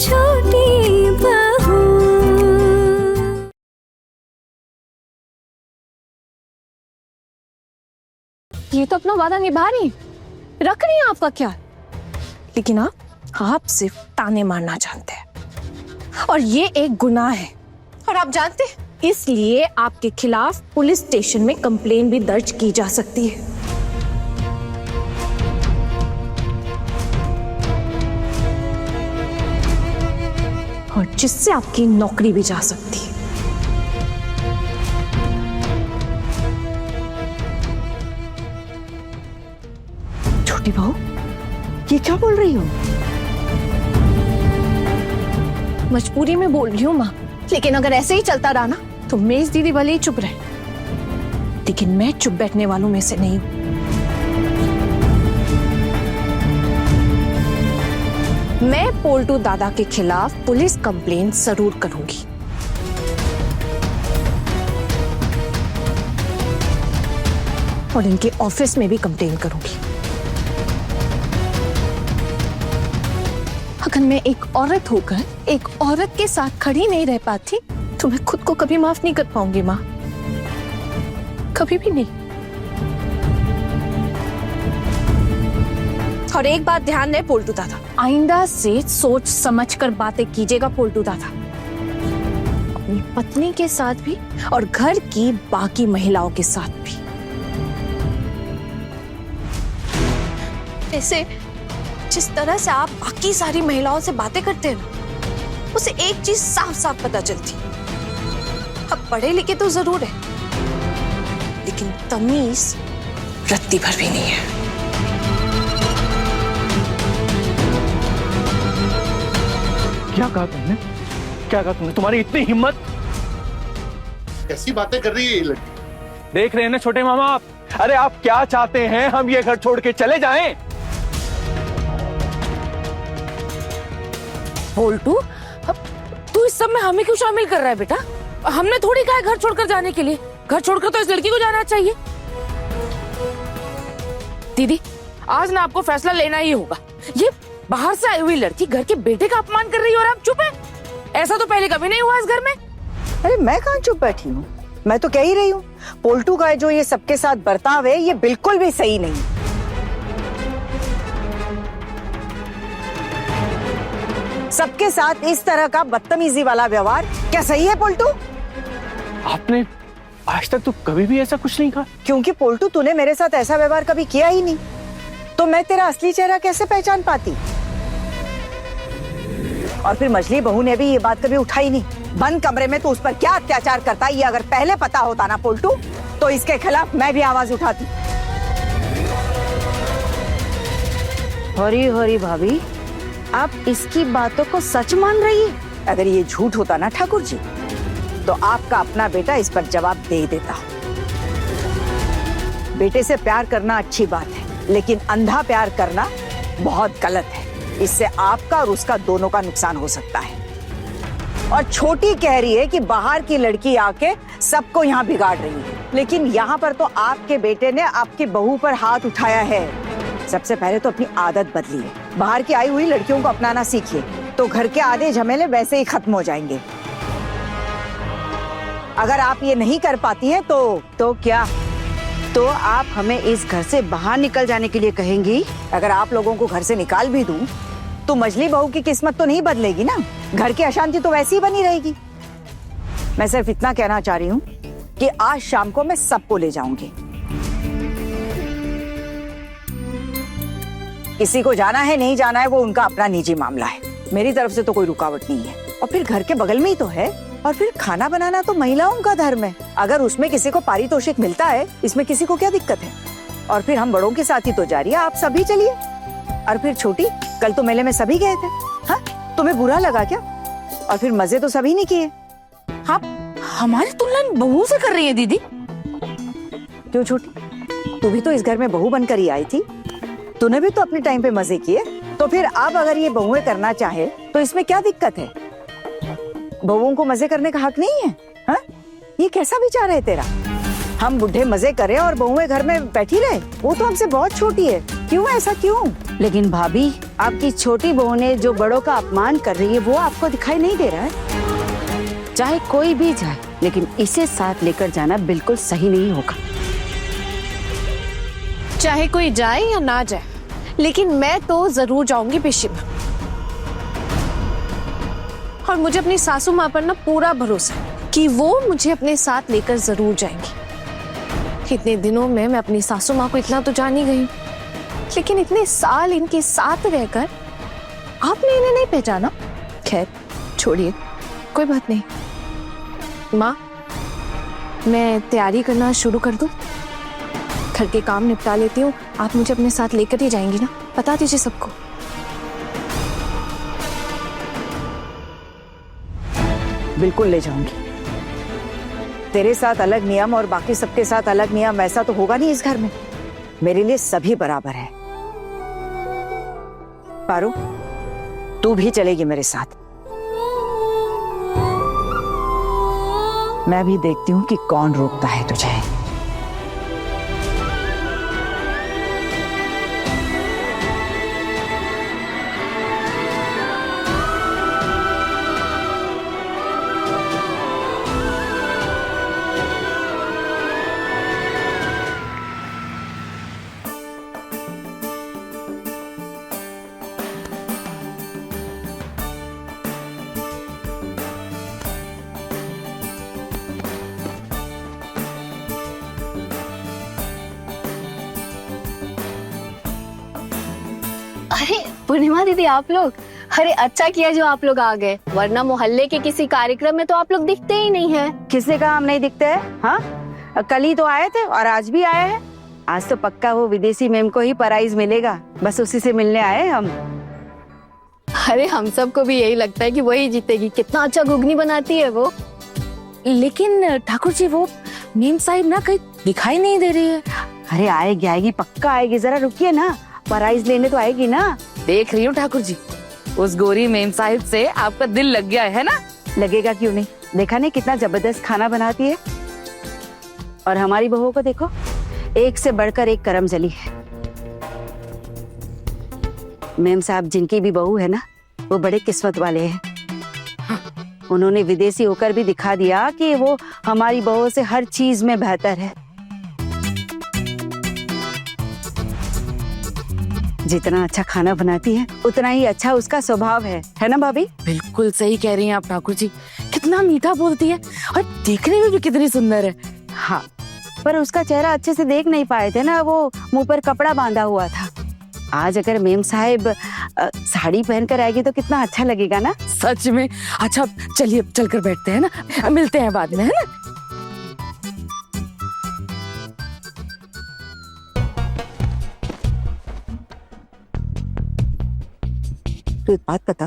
छोटी बहू। ये तो अपना वादा निभा रही, रख रही है आपका ख्याल, लेकिन आप सिर्फ ताने मारना जानते हैं और ये एक गुनाह है। और आप जानते हैं, इसलिए आपके खिलाफ पुलिस स्टेशन में कंप्लेन भी दर्ज की जा सकती है। और जिससे आपकी नौकरी भी जा सकती है। छोटी बहू, ये क्या बोल रही हो? मजबूरी में बोल रही हूँ माँ, लेकिन अगर ऐसे ही चलता रहा ना तो मेज दीदी भले ही चुप रहे, लेकिन मैं चुप बैठने वालों में से नहीं हूं। मैं पोल्टू दादा के खिलाफ पुलिस कंप्लेंट जरूर करूंगी। और इनके ऑफिस में भी कंप्लेंट करूंगी। अगर मैं एक औरत होकर एक औरत के साथ खड़ी नहीं रह पाती तो मैं खुद को कभी माफ नहीं कर पाऊंगी माँ, कभी भी नहीं। और एक बात ध्यान रहे पोल्टू दादा, आइंदा से सोच समझ कर बातें कीजिएगा पोल्टू दादा, अपनी पत्नी के साथ भी और घर की बाकी महिलाओं के साथ भी। ऐसे जिस तरह से आप बाकी सारी महिलाओं से बातें करते हैं ना, उसे एक चीज साफ साफ पता चलती, अब पढ़े लिखे तो जरूर है, लेकिन तमीज रत्ती भर भी नहीं है। क्या कहा तुमने? क्या कहा तुमने? तुम्हारी इतनी हिम्मत? कैसी बातें कर रही है ये लड़की? देख रहे हैं ना छोटे मामा आप, अरे आप क्या चाहते हैं हम ये घर छोड़ के चले जाएं? पोल्टू, तू इस सब में हमें क्यों शामिल कर रहा है बेटा? हमने थोड़ी कहा है घर छोड़कर जाने के लिए, घर छोड़कर तो इस लड़की को जाना चाहिए। दीदी, आज ना आपको फैसला लेना ही होगा। ये बाहर से आई हुई लड़की घर के बेटे का अपमान कर रही है और आप चुप हैं? ऐसा तो पहले कभी नहीं हुआ इस घर में। अरे मैं कहाँ चुप बैठी हूँ, मैं तो कह ही रही हूँ पोल्टू का जो ये सबके साथ बर्ताव है ये बिल्कुल भी सही नहीं। सबके साथ इस तरह का बदतमीजी वाला व्यवहार क्या सही है पोल्टू? आपने आज तक तो कभी भी ऐसा कुछ नहीं कहा। क्योंकि पोल्टू तूने मेरे साथ ऐसा व्यवहार कभी किया ही नहीं, तो मैं तेरा असली चेहरा कैसे पहचान पाती? और फिर मछली बहू ने भी ये बात कभी उठाई नहीं। बंद कमरे में तो उस पर क्या अत्याचार करता है ये अगर पहले पता होता ना पोल्टू, तो इसके खिलाफ मैं भी आवाज उठाती। हरी हरी भाभी, आप इसकी बातों को सच मान रही है? अगर ये झूठ होता ना ठाकुर जी, तो आपका अपना बेटा इस पर जवाब दे देता। बेटे से प्यार करना अच्छी बात है, लेकिन अंधा प्यार करना बहुत गलत है। इससे आपका और उसका दोनों का नुकसान हो सकता है। और छोटी कह रही है कि बाहर की लड़की आके सबको यहाँ बिगाड़ रही है, लेकिन यहाँ पर तो आपके बेटे ने आपकी बहू पर हाथ उठाया है। सबसे पहले तो अपनी आदत बदलिए, बाहर की आई हुई लड़कियों को अपनाना सीखिए, तो घर के आधे झमेले वैसे ही खत्म हो जाएंगे। अगर आप ये नहीं कर पाती हैं तो क्या? तो आप हमें इस घर से बाहर निकल जाने के लिए कहेंगी? अगर आप लोगों को घर से निकाल भी दूं, तो मछली बहू की किस्मत तो नहीं बदलेगी ना, घर की अशांति तो वैसी ही बनी रहेगी। मैं सिर्फ इतना कहना चाह रही हूँ कि आज शाम को मैं सबको ले जाऊंगी। किसी को जाना है नहीं जाना है वो उनका अपना निजी मामला है, मेरी तरफ से तो कोई रुकावट नहीं है। और फिर घर के बगल में ही तो है, और फिर खाना बनाना तो महिलाओं का धर्म है। अगर उसमें किसी को पारितोषिक मिलता है, इसमें किसी को क्या दिक्कत है? और फिर हम बड़ों के साथ ही तो जा रही है, आप सभी चलिए। और फिर छोटी, कल तो मेले में सभी गए थे, हाँ? तुम्हें बुरा लगा क्या? और फिर मजे तो सभी ने किए। आप हमारी तुलना बहू से कर रही है दीदी? क्यों छोटी, तू भी तो इस घर में बहू बनकर ही आई थी, तूने भी तो अपने टाइम पे मजे किए। तो फिर अब अगर ये बहुएं करना चाहे तो इसमें क्या दिक्कत है? बहुओं को मजे करने का हक नहीं है? हाँ? ये कैसा विचार है तेरा? हम बुढ़े मजे करें और बहुएं घर में बैठी रहे? वो तो हमसे बहुत छोटी है, क्यों ऐसा क्यों? लेकिन भाभी, आपकी छोटी बहू ने जो बड़ों का अपमान कर रही है वो आपको दिखाई नहीं दे रहा है? चाहे कोई भी जाए, लेकिन इसे साथ लेकर जाना बिल्कुल सही नहीं होगा। चाहे कोई जाए या ना जाए, लेकिन मैं तो जरूर जाऊंगी पिशी में। और मुझे अपनी सासू माँ पर ना पूरा भरोसा है कि वो मुझे अपने साथ लेकर जरूर जाएंगी। इतने दिनों में मैं अपनी सासू माँ को इतना तो जान ही गई, लेकिन इतने साल इनके साथ रहकर आपने इन्हें नहीं पहचाना। खैर छोड़िए, कोई बात नहीं। माँ, मैं तैयारी करना शुरू कर दूं? घर के काम निपटा लेती हूँ, आप मुझे अपने साथ लेकर ही जाएंगी ना? बता दीजिए सबको। बिल्कुल ले जाऊंगी। तेरे साथ अलग नियम और बाकी सबके साथ अलग नियम, ऐसा तो होगा नहीं इस घर में। मेरे लिए सभी बराबर है। पारू, तू भी चलेगी मेरे साथ। मैं भी देखती हूँ कि कौन रोकता है तुझे। अरे पूर्णिमा दीदी, आप लोग, अरे अच्छा किया जो आप लोग आ गए, वरना मोहल्ले के किसी कार्यक्रम में तो आप लोग दिखते ही नहीं हैं। किसने कहा हम नहीं दिखते हैं? हाँ, कल ही तो आए थे और आज भी आए हैं। आज तो पक्का वो विदेशी मेम को ही प्राइज मिलेगा, बस उसी से मिलने आए हम। अरे हम सबको भी यही लगता है कि वही जीतेगी, कितना अच्छा घुगनी बनाती है वो। लेकिन ठाकुर जी, वो मेम साहिब ना कहीं दिखाई नहीं दे रही है। अरे आएगी आएगी, पक्का आएगी, जरा रुकिए ना, प्राइज लेने तो आएगी ना। देख रही हूँ ठाकुर जी, उस गोरी मेम साहिब से आपका दिल लग गया है ना? लगेगा क्यों नहीं, देखा नहीं कितना जबरदस्त खाना बनाती है। और हमारी बहू को देखो, एक से बढ़कर एक करम जली है। मेम साहब जिनकी भी बहू है ना, वो बड़े किस्मत वाले हैं। उन्होंने विदेशी होकर भी दिखा दिया कि वो हमारी बहू से हर चीज में बेहतर है। जितना अच्छा खाना बनाती है, उतना ही अच्छा उसका स्वभाव है ना भाभी? बिल्कुल सही कह रही हैं आप ठाकुर जी। कितना मीठा बोलती है और देखने में भी कितनी सुंदर है। हाँ, पर उसका चेहरा अच्छे से देख नहीं पाए थे ना, वो मुंह पर कपड़ा बांधा हुआ था। आज अगर मेम साहिब साड़ी पहनकर आएगी तो कितना अच्छा लगेगा ना। सच में। अच्छा चलिए, चलकर बैठते हैं ना, मिलते हैं बाद में, है ना? तो एक बात बता,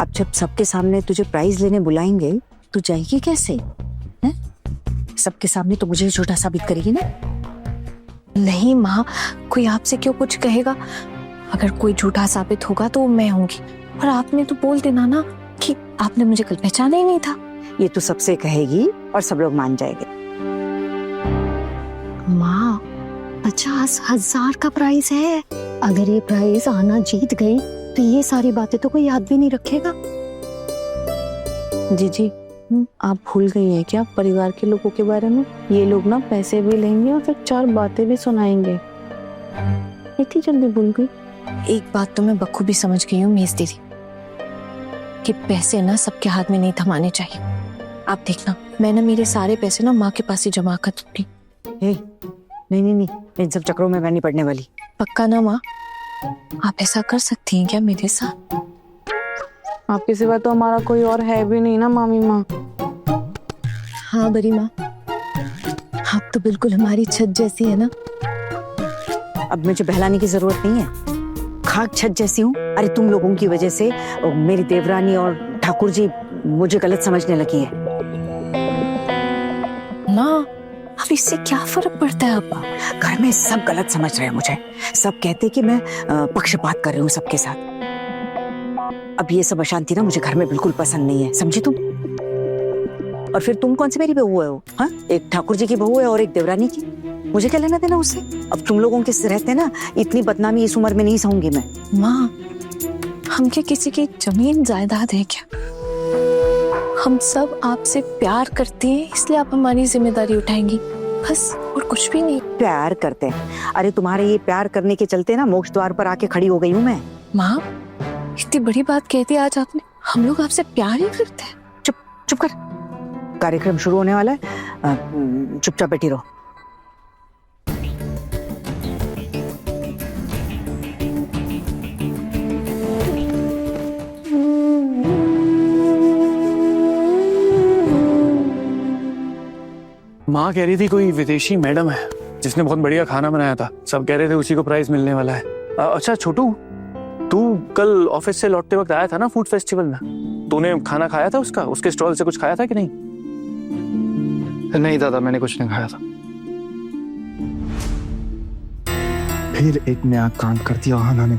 अब जब सबके सामने तुझे प्राइज लेने बुलाएंगे तो जाएगी कैसे? हैं? सबके सामने तो मुझे झूठा साबित करेगी ना। नहीं माँ, कोई आपसे क्यों कुछ कहेगा? अगर कोई झूठा साबित होगा तो मैं होंगी। और आपने तो बोल देना ना कि आपने मुझे कल पहचाना ही नहीं था। ये तो सबसे कहेगी और सब लोग मान जाएंगे। माँ, 50,000 का प्राइस है। अगर ये प्राइस आना जीत गई तो ये सारी बातें तो कोई याद भी नहीं रखेगा। जीजी, आप भूल गई हैं क्या परिवार के लोगों के बारे में? ये लोग ना पैसे भी लेंगे और फिर 4 बातें भी सुनाएंगे। इतनी जल्दी भूल गई? एक बात तो मैं बखूबी समझ गई हूँ मेज दीदी, कि पैसे ना सबके हाथ में नहीं थमाने चाहिए। आप देखना, मैं ना मेरे सारे पैसे ना माँ के पास ही जमा कर दूंगी। नहीं नहीं नहीं, इन सब चक्रों में मैं नहीं पड़ने वाली। पक्का ना माँ? आप ऐसा कर सकती हैं क्या मेरे साथ? आपके सिवा तो हमारा कोई और है भी नहीं ना मामी माँ। हाँ बड़ी माँ, आप तो बिल्कुल हमारी छत जैसी है ना। अब मुझे बहलाने की जरूरत नहीं है, खाक छत जैसी हूँ। अरे तुम लोगों की वजह से मेरी देवरानी और ठाकुर जी मुझे गलत समझने लगी है ना। अब इससे क्या फर्क पड़ता है? अब घर में सब गलत समझ रहे हैं मुझे। सब कहते कि मैं पक्षपात कर रही हूँ सबके साथ। अब ये सब अशांति ना मुझे घर में बिल्कुल पसंद नहीं है, समझी तुम? और फिर तुम कौन सी मेरी बहू हो? हाँ, एक ठाकुर जी की बहू है और एक देवरानी की। मुझे क्या लेना देना उससे? अब तुम लोगों के रहते ना इतनी बदनामी इस उम्र में नहीं सहूंगी मैं। माँ, हम क्या किसी की जमीन जायदाद है क्या? हम सब आपसे प्यार करते हैं, इसलिए आप हमारी जिम्मेदारी उठाएंगी, बस, और कुछ भी नहीं। प्यार करते हैं? अरे तुम्हारे ये प्यार करने के चलते ना मोक्ष द्वार पर आके खड़ी हो गई हूँ मैं। माँ, इतनी बड़ी बात कहती आज आपने। हम लोग आपसे प्यार ही करते हैं। चुप चुप कर, कार्यक्रम शुरू होने वाला है, चुपचाप बैठी रहो। माँ कह रही थी कोई विदेशी मैडम है जिसने बहुत बढ़िया खाना बनाया था, सब कह रहे थे उसी को प्राइज मिलने वाला है। अच्छा छोटू, तू कल ऑफिस से लौटते वक्त आया था ना फूड फेस्टिवल में, तूने खाना खाया था उसका? उसके स्टॉल से कुछ खाया था कि नहीं? नहीं दादा, मैंने कुछ नहीं खाया था। फिर एक नया कांड कर दिया आहाना ने।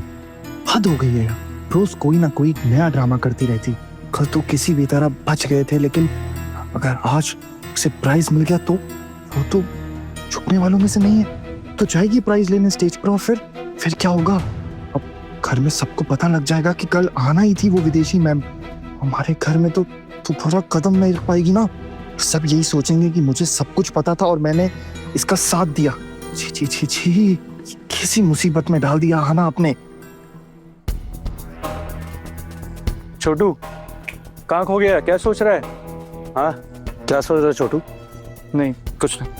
हद हो गई है यार, रोज कोई ना कोई नया ड्रामा करती रहती। कल तो किसी भी तरह बच गए थे, लेकिन अगर आज उसे प्राइज मिल गया तो वो तो झुकने वालों में से नहीं है। तो जाएगी प्राइज लेने स्टेज पर, और फिर क्या होगा? अब घर में सबको पता लग जाएगा कि कल आना ही थी वो विदेशी मैम। हमारे घर में तो थोड़ा कदम नहीं रख पाएगी ना। सब यही सोचेंगे कि मुझे सब कुछ पता था और मैंने इसका साथ दिया। छी छी छी छी, किसी मुसीबत में डाल दिया आहाना आपने। छोटू कहाँ खो गया, क्या सोच रहा है? हाँ, क्या सोच रहे हो छोटू? नहीं, कुछ नहीं।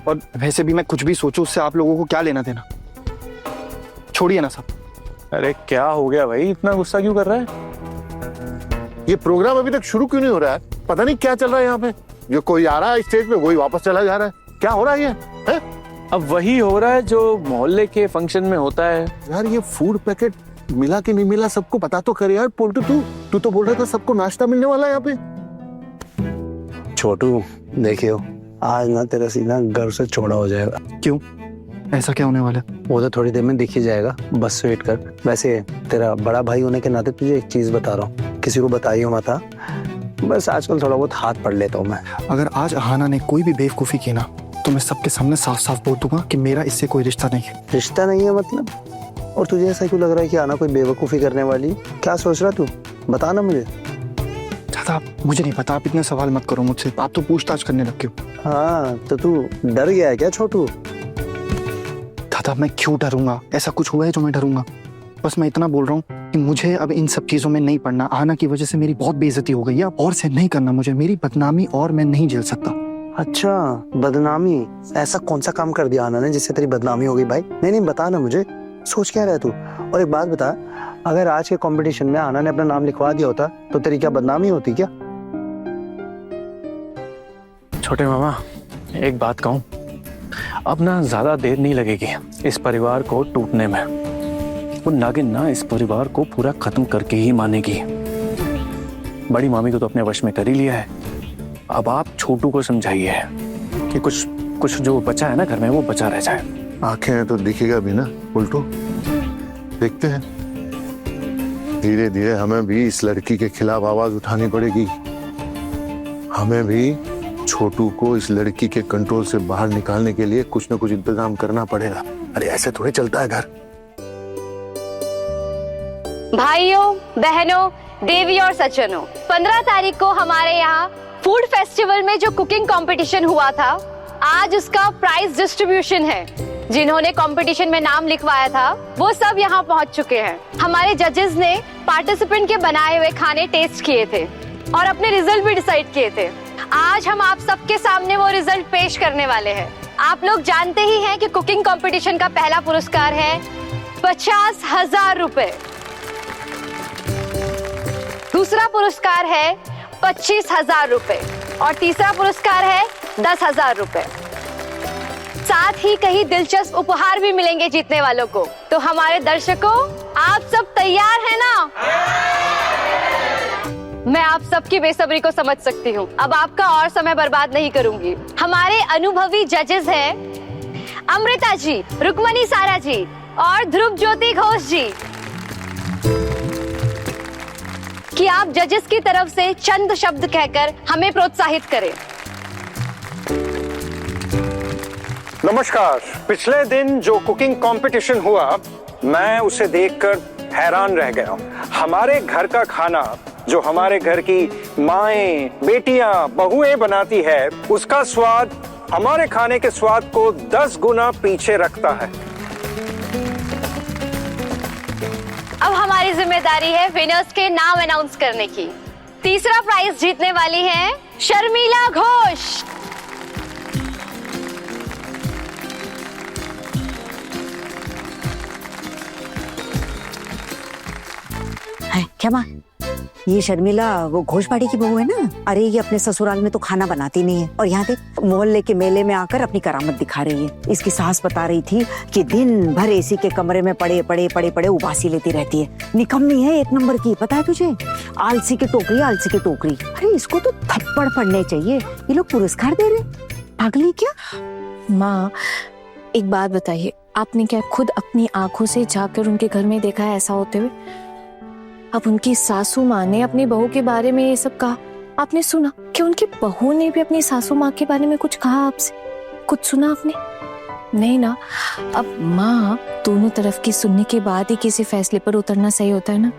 और वैसे भी मैं कुछ भी सोचूं उससे आप लोगों को क्या लेना देना? छोड़िए ना सब। अरे क्या हो गया भाई, इतना गुस्सा क्यों कर रहा है? ये प्रोग्राम अभी तक शुरू क्यों नहीं हो रहा है? पता नहीं क्या चल रहा है यहाँ पे। जो कोई आ रहा है स्टेज पे वही वापस चला जा रहा है। क्या हो रहा है ये है? अब वही हो रहा है जो मोहल्ले के फंक्शन में होता है। यार ये फूड पैकेट मिला कि नहीं मिला सबको पता तो करे यार। पोल्टू तू तो बोल रहा था सबको नाश्ता मिलने वाला है यहाँ पे। छोटू देखियो, आज ना तेरा सीना घर से छोड़ा हो जाएगा। क्यों? ऐसा क्या होने वाला है? वो तो थोड़ी देर में दिख ही जाएगा, बस वेट कर। वैसे तेरा बड़ा भाई होने के नाते तुझे एक चीज बता रहा हूँ, किसी को बताइयो मत। बस आजकल थोड़ा बहुत हाथ पढ़ लेता हूँ मैं। अगर आज आहाना ने कोई भी बेवकूफी की ना तो मैं सबके सामने साफ साफ बोल दूंगा कि मेरा इससे कोई रिश्ता नहीं है। रिश्ता नहीं है मतलब? और तुझे ऐसा क्यों लग रहा है कि आना कोई बेवकूफी करने वाली? क्या सोच रहा तू, बता ना मुझे। दादा मुझे नहीं पता, आप इतने सवाल मत करो मुझसे, आप तो पूछताछ करने लग गए। हाँ तो तू डर गया है क्या छोटू? दादा मैं क्यों डरूंगा? ऐसा कुछ हुआ है जो मैं डरूंगा? बस मैं इतना बोल रहा हूँ कि मुझे अब इन सब चीजों में नहीं पड़ना। आहाना की वजह से मेरी बहुत बेइज्जती हो गई है, और से नहीं करना मुझे, मेरी बदनामी और मैं नहीं झेल सकता। अच्छा बदनामी? ऐसा कौन सा काम कर दिया आना ने जिससे तेरी बदनामी हो गई भाई? नहीं बता ना मुझे, सोच क्या रहा है तू? और एक बात बता, अगर आज के कंपटीशन में आना ने अपना नाम लिखवा दिया होता तो तेरी क्या बदनामी होती क्या? छोटे मामा एक बात कहूँ, अब ना ज्यादा देर नहीं लगेगी इस परिवार को टूटने में। वो नागिन ना इस परिवार को पूरा खत्म करके ही मानेगी। बड़ी मामी को तो अपने वश में कर ही लिया है, अब आप छोटू को समझाइए कि कुछ जो बचा है ना घर में वो बचा रह जाए। आंखें तो दिखेगा भी ना उल्टू, देखते हैं। धीरे धीरे हमें भी इस लड़की के खिलाफ आवाज उठानी पड़ेगी। हमें भी छोटू को इस लड़की के कंट्रोल से बाहर निकालने के लिए कुछ न कुछ इंतजाम करना पड़ेगा। अरे ऐसे थोड़े चलता है घर। भाइयों बहनों देवी और सज्जनों, 15 तारीख को हमारे यहाँ फूड फेस्टिवल में जो कुकिंग कंपटीशन हुआ था, आज उसका प्राइज डिस्ट्रीब्यूशन है। जिन्होंने कंपटीशन में नाम लिखवाया था वो सब यहाँ पहुँच चुके हैं। हमारे जजेस ने पार्टिसिपेंट के बनाए हुए खाने टेस्ट किए थे और अपने रिजल्ट भी डिसाइड किए थे। आज हम आप सबके सामने वो रिजल्ट पेश करने वाले हैं। आप लोग जानते ही हैं कि कुकिंग कंपटीशन का पहला पुरस्कार है 50,000 रुपए, दूसरा पुरस्कार है 25,000 रुपए और तीसरा पुरस्कार है 10,000 रुपए। साथ ही कई दिलचस्प उपहार भी मिलेंगे जीतने वालों को। तो हमारे दर्शकों, आप सब तैयार हैं ना? मैं आप सबकी बेसब्री को समझ सकती हूँ। अब आपका और समय बर्बाद नहीं करूंगी। हमारे अनुभवी जजेस हैं अमृता जी, रुक्मणी सारा जी और ध्रुव ज्योति घोष जी, कि आप जजेस की तरफ से चंद शब्द कहकर हमें प्रोत्साहित करें। नमस्कार। पिछले दिन जो कुकिंग कंपटीशन हुआ, मैं उसे देखकर हैरान रह गया। हमारे घर का खाना जो हमारे घर की माएं, बेटियां, बहुएं बनाती है, उसका स्वाद हमारे खाने के स्वाद को 10 गुना पीछे रखता है। अब हमारी जिम्मेदारी है विनर्स के नाम अनाउंस करने की। तीसरा प्राइज जीतने वाली है शर्मिला घोष। है क्या माँ? ये शर्मिला वो घोषपाड़ी की बहू है ना? अरे ये अपने ससुराल में तो खाना बनाती नहीं है, और यहाँ देख मोहल्ले के मेले में आकर अपनी करामत दिखा रही है। इसकी सास बता रही थी कि दिन भर एसी के कमरे में पड़े पड़े पड़े पड़े उबासी लेती रहती है। निकम्मी है एक नंबर की, पता है तुझे? आलसी की टोकरी, आलसी की टोकरी। अरे इसको तो थप्पड़ पड़ने चाहिए। ये लोग पुरस्कार दे रहे, पागली क्या? माँ एक बात बताइए, आपने क्या खुद अपनी आंखों से जाकर उनके घर में देखा है ऐसा होते हुए? अब उनकी सासू माँ ने अपनी बहू के बारे में ये सब कहा, आपने सुना? कि उनकी बहू ने भी अपनी सासू माँ के बारे में कुछ कहा आपसे? कुछ सुना आपने? नहीं ना। अब माँ दोनों तरफ की सुनने के बाद ही किसी फैसले पर उतरना सही होता है ना,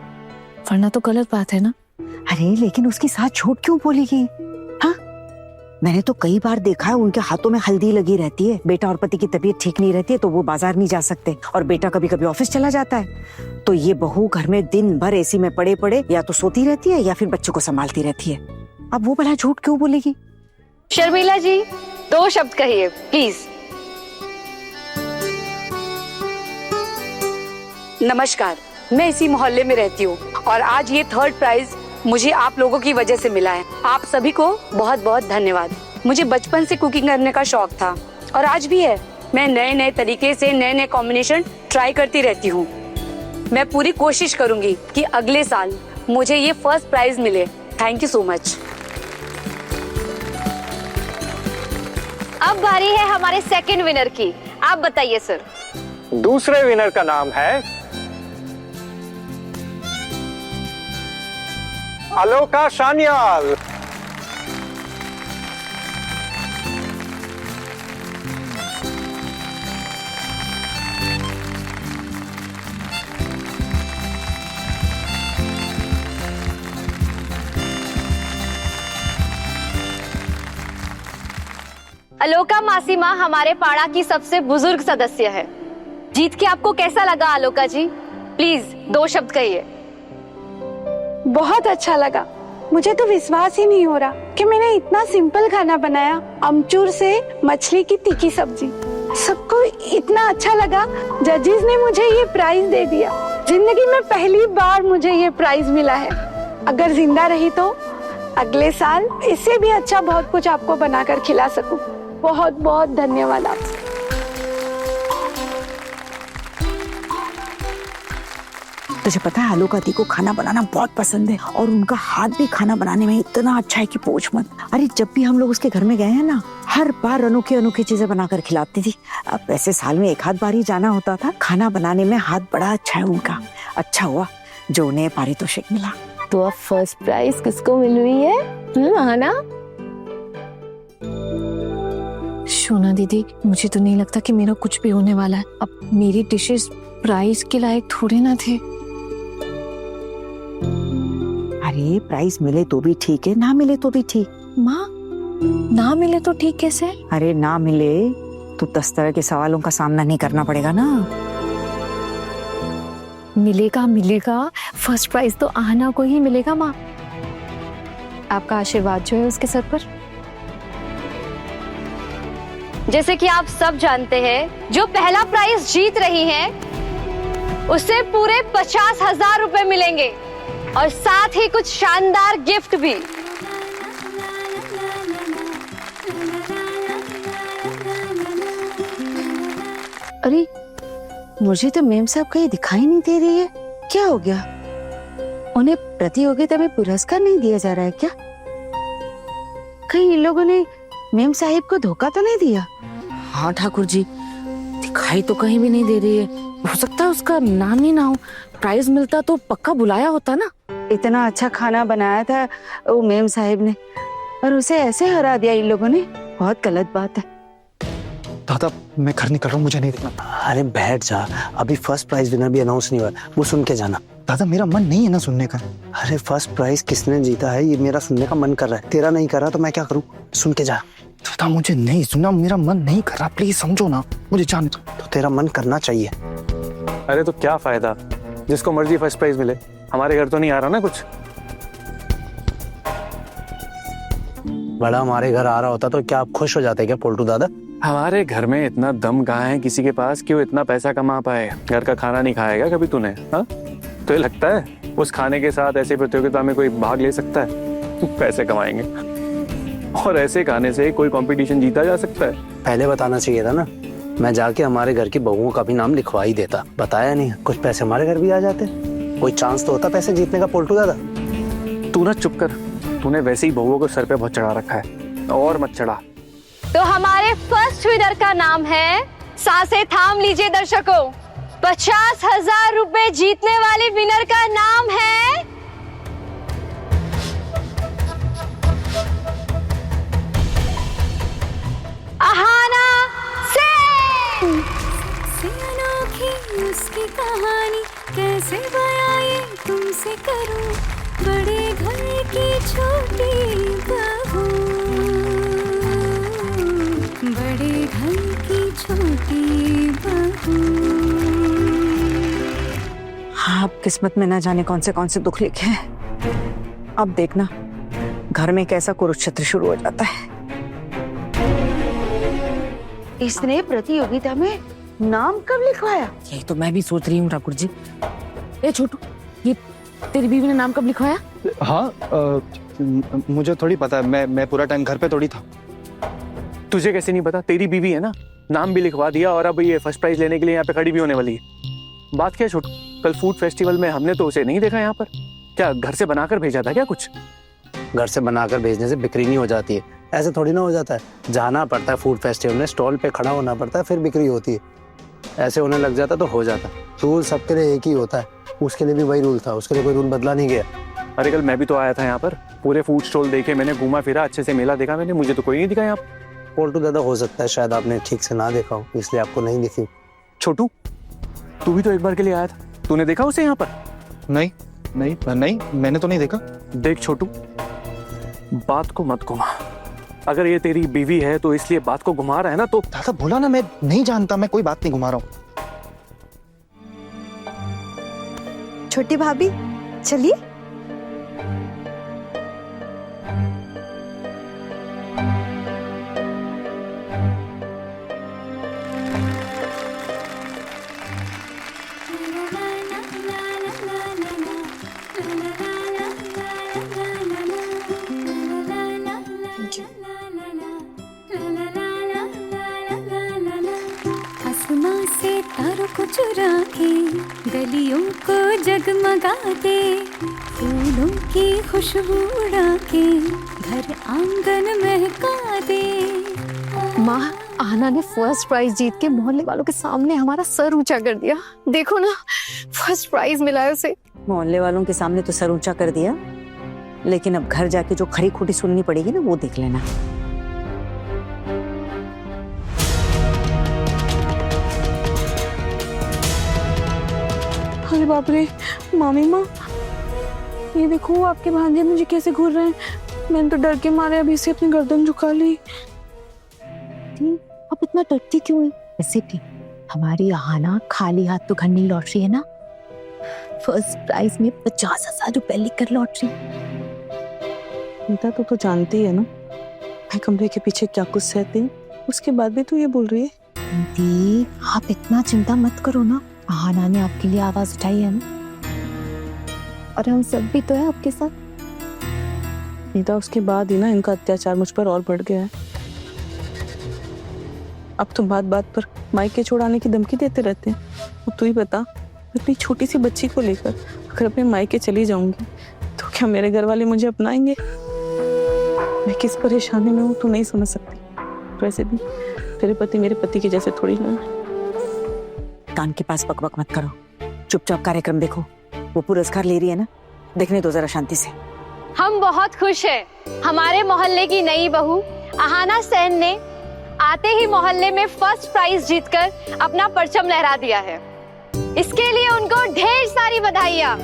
वरना तो गलत बात है ना। अरे लेकिन उसकी सास झूठ क्यों बोलेगी? हाँ, मैंने तो कई बार देखा है उनके हाथों में हल्दी लगी रहती है। बेटा और पति की तबीयत ठीक नहीं रहती है तो वो बाजार नहीं जा सकते, और बेटा कभी कभी ऑफिस चला जाता है, तो ये बहू घर में दिन भर एसी में पड़े पड़े या तो सोती रहती है या फिर बच्चों को संभालती रहती है। अब वो भला झूठ क्यों बोलेगी? शर्मिला जी 2 शब्द कहिए प्लीज। नमस्कार, मैं इसी मोहल्ले में रहती हूँ और आज ये 3rd प्राइज मुझे आप लोगों की वजह से मिला है। आप सभी को बहुत बहुत धन्यवाद। मुझे बचपन से कुकिंग करने का शौक था और आज भी है। मैं नए नए तरीके से नए नए कॉम्बिनेशन ट्राई करती रहती हूँ। मैं पूरी कोशिश करूंगी कि अगले साल मुझे ये 1st प्राइज मिले। Thank you so much. अब बारी है हमारे 2nd विनर की। आप बताइए सर। दूसरे विनर का नाम है अलोका सान्याल। अलोका मासी माँ हमारे पाड़ा की सबसे बुजुर्ग सदस्य है। जीत के आपको कैसा लगा अलोका जी? प्लीज 2 शब्द कहिए। बहुत अच्छा लगा। मुझे तो विश्वास ही नहीं हो रहा कि मैंने इतना सिंपल खाना बनाया, अमचूर से मछली की तीखी सब्जी। सबको इतना अच्छा लगा, जजेस ने मुझे ये प्राइज दे दिया। जिंदगी में पहली बार मुझे ये प्राइज मिला है। अगर जिंदा रही तो अगले साल इससे भी अच्छा बहुत कुछ आपको बनाकर खिला सकूं। बहुत बहुत धन्यवाद आपसे। तुझे पता है आलोका दी को खाना बनाना बहुत पसंद है, और उनका हाथ भी खाना बनाने में इतना अच्छा है कि पूछ मत। अरे जब भी हम लोग उसके घर में गए हैं ना, हर बार अनोखी अनोखी चीजें बनाकर खिलाती थी। अब वैसे साल में 1 आध बार ही जाना होता था। खाना बनाने में हाथ बड़ा अच्छा है उनका। अच्छा हुआ जो उन्हें पारितोषिक मिला। तो अब 1st प्राइज किसको मिल हुई है? आना। सोना दीदी, मुझे तो नहीं लगता कि मेरा कुछ भी होने वाला है। अब मेरी डिशेस प्राइज के लायक थोड़े ना थे। अरे प्राइज मिले तो भी ठीक है, ना मिले तो भी ठीक। माँ ना मिले तो ठीक कैसे? अरे ना मिले तो 10 तरह के सवालों का सामना नहीं करना पड़ेगा ना। मिलेगा मिलेगा, 1st प्राइज तो आहना को ही मिलेगा माँ। आपका आशीर्वाद जो है उसके सर पर। जैसे कि आप सब जानते हैं, जो पहला प्राइज जीत रही हैं, उसे पूरे 50,000 रुपए मिलेंगे और साथ ही कुछ शानदार गिफ्ट भी। अरे मुझे तो मेम साहब कहीं दिखाई नहीं दे रही है। क्या हो गया? उन्हें प्रतियोगिता में पुरस्कार नहीं दिया जा रहा है क्या? कहीं इन लोगों ने मेम साहिब को धोखा तो नहीं दिया? हाँ ठाकुर जी, दिखाई तो कहीं भी नहीं दे रही है। हो सकता है उसका नाम ही ना हो। प्राइज मिलता तो पक्का बुलाया होता ना। इतना अच्छा खाना बनाया था वो मेम साहिब ने, और उसे ऐसे हरा दिया इन लोगों ने। बहुत गलत बात है। दादा मैं घर निकल रहा हूँ, मुझे नहीं देखना। अरे बैठ जा, अभी फर्स्ट प्राइज विनर भी अनाउंस नहीं हुआ, वो सुन के जाना। दादा मेरा मन नहीं है ना सुनने का। अरे फर्स्ट प्राइज किसने जीता है ये मेरा सुनने का मन कर रहा है, तेरा नहीं कर रहा तो मैं क्या करूँ, सुन के जा। दादा मुझे नहीं सुनना, मेरा मन नहीं कर रहा, प्लीज समझो ना, मुझे जाने दो। तो तेरा मन करना चाहिए। अरे तो क्या फायदा, जिसको मर्जी फर्स्ट प्राइज मिले, हमारे घर तो नहीं आ रहा ना कुछ। बड़ा हमारे घर आ रहा होता तो क्या आप खुश हो जाते क्या पोल्टू दादा? हमारे घर में इतना दम कहाँ है किसी के पास कि वो इतना पैसा कमा पाए। घर का खाना नहीं खाएगा कभी तूने? हाँ, तो ये लगता है उस खाने के साथ ऐसी प्रतियोगिता में कोई भाग ले सकता है? पैसे कमाएंगे और ऐसे खाने से कोई कंपटीशन जीता जा सकता है? पहले बताना चाहिए था ना, मैं जाके हमारे घर की बहुओं का भी नाम लिखवा ही देता। बताया नहीं, कुछ पैसे हमारे घर भी आ जाते, कोई चांस तो होता पैसे जीतने का पोल्टू दादा। तू ना चुप कर, तूने वैसे ही बहुओं को सर पे बहुत चढ़ा रखा है, और मत चढ़ा। तो हमारे फर्स्ट विनर का नाम है, सांसें थाम लीजिए दर्शकों, 50,000 रुपए जीतने वाले विनर का नाम है अहाना सेन। उसकी कहानी कैसे बयाए तुमसे करूं, बड़े घर की छोटी बहू, बड़े घर की छोटी बहू। आप किस्मत में ना जाने कौन से दुख लिखे हैं। अब देखना घर में कैसा कुरुक्षेत्र शुरू हो जाता है। इसने प्रतियोगिता में नाम कब लिखवाया? यही तो मैं भी सोच रही हूँ ठाकुर जी। ए छोटू, ये तेरी बीवी ने नाम कब लिखवाया? हाँ मुझे थोड़ी पता है, मैं पूरा टाइम घर पे थोड़ी था। तुझे कैसे नहीं पता? तेरी बीवी है ना, नाम भी लिखवा दिया और अब ये फर्स्ट प्राइज लेने के लिए यहाँ पे खड़ी भी होने वाली है। बात क्या है छोटू, कल फूड फेस्टिवल में हमने तो उसे नहीं देखा यहाँ पर। क्या घर से बनाकर भेजा था क्या कुछ? घर से बनाकर भेजने से बिक्री नहीं हो जाती है, ऐसे थोड़ी ना हो जाता है। जाना पड़ता है फूड फेस्टिवल में, स्टॉल पे खड़ा होना पड़ता है, फिर बिक्री होती है। ऐसे होने लग जाता तो हो जाता। रूल सबके लिए एक ही होता है, उसके लिए भी वही रूल था, उसके लिए कोई रूल बदला नहीं गया। अरे कल मैं भी तो आया था यहाँ पर, पूरे फूड स्टॉल देखे मैंने, घूमा फिरा, अच्छे से मेला देखा मैंने, मुझे तो कोई नहीं दिखा यहाँ पर। पोल्टू दादा हो सकता है शायद आपने ठीक से ना देखा हो, इसलिए आपको नहीं दिखी। छोटू तू भी तो एक बार के लिए आया था, तूने देखा उसे यहाँ पर? नहीं मैंने तो नहीं देखा। देख छोटू, बात को मत घुमा। अगर ये तेरी बीवी है तो इसलिए बात को घुमा रहा है ना, तो दादा बोला ना मैं नहीं जानता, मैं कोई बात नहीं घुमा रहा हूँ। छोटी भाभी चलिए। आसमां से तारों को चुरा के गलियों को जगमगा दे, फूलों की खुशबू उड़ा के घर आंगन महका दे। माँ, आना ने फर्स्ट प्राइज जीत के मोहल्ले वालों के सामने हमारा सर ऊंचा कर दिया। देखो ना, फर्स्ट प्राइज मिला है उसे। मोहल्ले वालों के सामने तो सर ऊंचा कर दिया, लेकिन अब घर जाके जो खरी खोटी सुननी पड़ेगी ना, वो देख लेना। अरे बाप रे मामी माँ, ये देखो आपके भांजे मुझे कैसे घूर रहे हैं। मैंने तो डर के मारे अभी से अपनी गर्दन झुका ली। अब इतना डरती क्यों है? वैसे भी हमारी आहाना खाली हाथ तो घर नहीं लौट रही है ना। फर्स्ट प्राइज में 50,000 रुपए लेकर लौट रही। नीता तो जानती है ना मैं कमरे के पीछे क्या कुछ सहती हूँ, उसके बाद भी तू ये बोल रही है। दी, आप इतना चिंता मत करो ना, आहाना ने आपके लिए आवाज उठाई है ना, और हम सब भी तो है आपके साथ। नीता, उसके बाद ही ना इनका अत्याचार मुझ पर और बढ़ गया है। अब तो बात बात पर मायके छोड़ाने की धमकी देते रहते हैं। और तू ही बता, अपनी छोटी सी बच्ची को लेकर अगर अपने मायके चली जाऊंगी तो क्या मेरे घर वाले मुझे अपनाएंगे? मैं किस परेशानी में हूँ तू नहीं समझ सकती। वैसे भी तेरे पति मेरे पति के जैसे थोड़ी ना। कान के पास बकबक मत करो, चुपचाप कार्यक्रम देखो। वो पुरस्कार ले रही है ना, देखने दो जरा शांति से। हम बहुत खुश हैं, हमारे मोहल्ले की नई बहू अहाना सेन ने आते ही मोहल्ले में फर्स्ट प्राइज जीतकर अपना परचम लहरा दिया है। इसके लिए उनको ढेर सारी बधाइयां।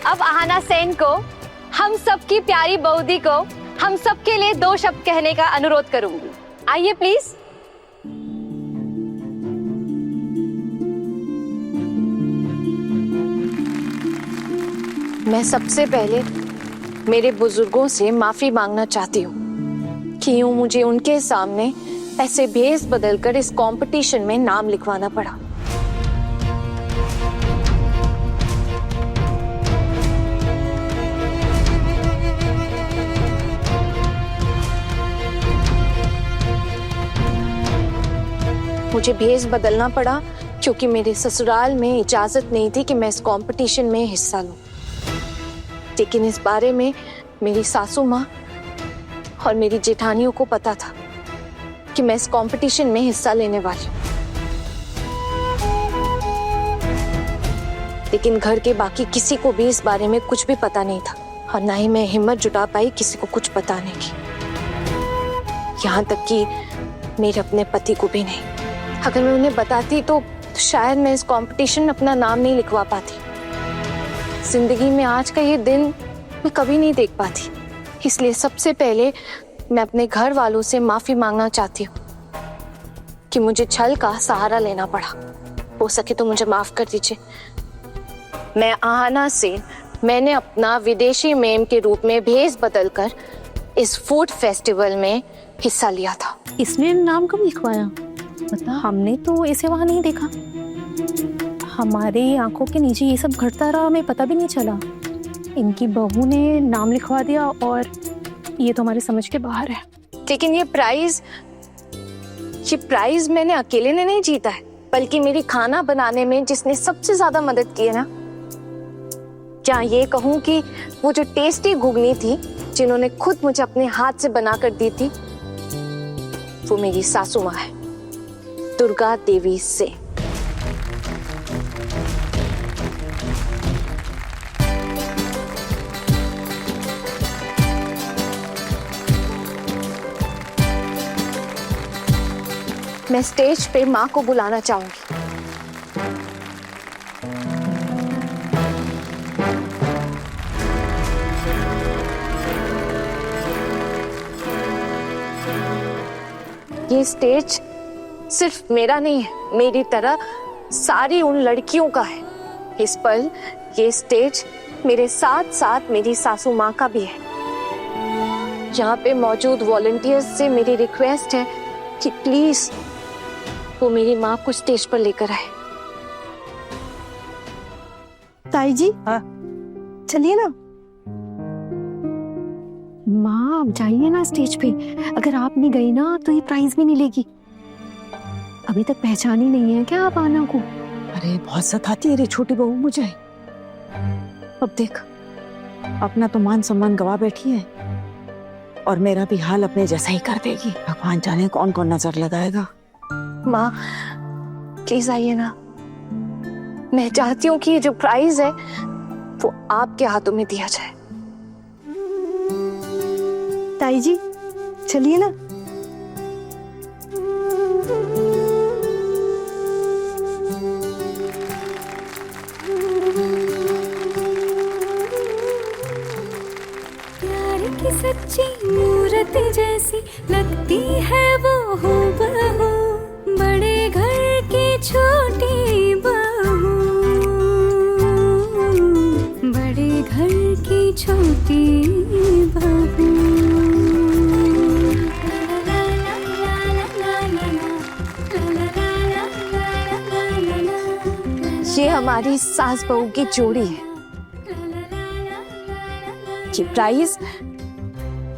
अब आहाना सेन को, हम सबकी प्यारी बऊदी को, हम सबके लिए 2 शब्द कहने का अनुरोध करूंगी। आइए प्लीज। मैं सबसे पहले मेरे बुजुर्गों से माफी मांगना चाहती हूँ कि यूं मुझे उनके सामने ऐसे भेस बदलकर इस कंपटीशन में नाम लिखवाना पड़ा। मुझे भेस बदलना पड़ा क्योंकि मेरे ससुराल में इजाजत नहीं थी कि मैं इस कंपटीशन में हिस्सा लूं। लेकिन इस बारे में मेरी सासू माँ और मेरी जेठानियों को पता था कि मैं इस कंपटीशन में हिस्सा लेने वाली हूँ। लेकिन घर के बाकी किसी को भी इस बारे में कुछ भी पता नहीं था और ना ही मैं हिम्मत जुटा पाई किसी को कुछ बताने की, यहाँ तक कि मेरे अपने पति को भी नहीं। अगर मैं उन्हें बताती तो शायद मैं इस कंपटीशन में अपना नाम नहीं लिखवा पाती। जिंदगी में आज का ये दिन मैं कभी नहीं देख पाती। इसलिए सबसे पहले मैं अपने घर वालों से माफी मांगना चाहती हूँ कि मुझे छल का सहारा लेना पड़ा। हो सके तो मुझे माफ कर दीजिए। मैं आहाना सेन, मैंने अपना विदेशी मेम के रूप में भेस बदलकर इस फूड फेस्टिवल में हिस्सा लिया था। इसने नाम कब लिखवाया? पता, हमने तो इसे वहां नहीं देखा। हमारी आंखों के नीचे ये सब घटता रहा, हमें पता भी नहीं चला। इनकी बहू ने नाम लिखवा दिया और ये तो हमारे समझ के बाहर है। लेकिन ये प्राइज मैंने अकेले ने नहीं जीता है, बल्कि मेरी खाना बनाने में जिसने सबसे ज्यादा मदद की है ना, क्या ये कहूँ कि वो जो टेस्टी घुगनी थी जिन्होंने खुद मुझे अपने हाथ से बना कर दी थी, वो मेरी सासू माँ है, दुर्गा देवी से। मैं स्टेज पे माँ को बुलाना चाहूंगी। ये स्टेज सिर्फ मेरा नहीं है, मेरी तरह सारी उन लड़कियों का है। इस पल ये स्टेज मेरे साथ साथ मेरी सासू माँ का भी है। यहाँ पे मौजूद वॉलंटियर्स से मेरी रिक्वेस्ट है कि प्लीज वो मेरी माँ को स्टेज पर लेकर आए। ताई जी, चलिए ना। माँ आप जाइए ना स्टेज पे। अगर आप नहीं गई ना तो ये प्राइज भी नहीं लेगी। अभी तक पहचान ही नहीं है क्या आप आना को? अरे बहुत सताती है रे छोटी बहू मुझे। अब देख, अपना तो मान सम्मान गवा बैठी है और मेरा भी हाल अपने जैसा ही कर देगी। भगवान जाने कौन कौन नजर लगाएगा। माँ प्लीज आइए ना। मैं चाहती हूँ कि ये जो प्राइज है वो आपके हाथों में दिया जाए। ताई जी, चलिए ना। प्यार की सच्ची मूरत जैसी लगती है वो हूबहू, बड़े घर की छोटी बहू, बड़े घर की छोटी बहू। ये हमारी सास बहू की जोड़ी है। ये प्राइज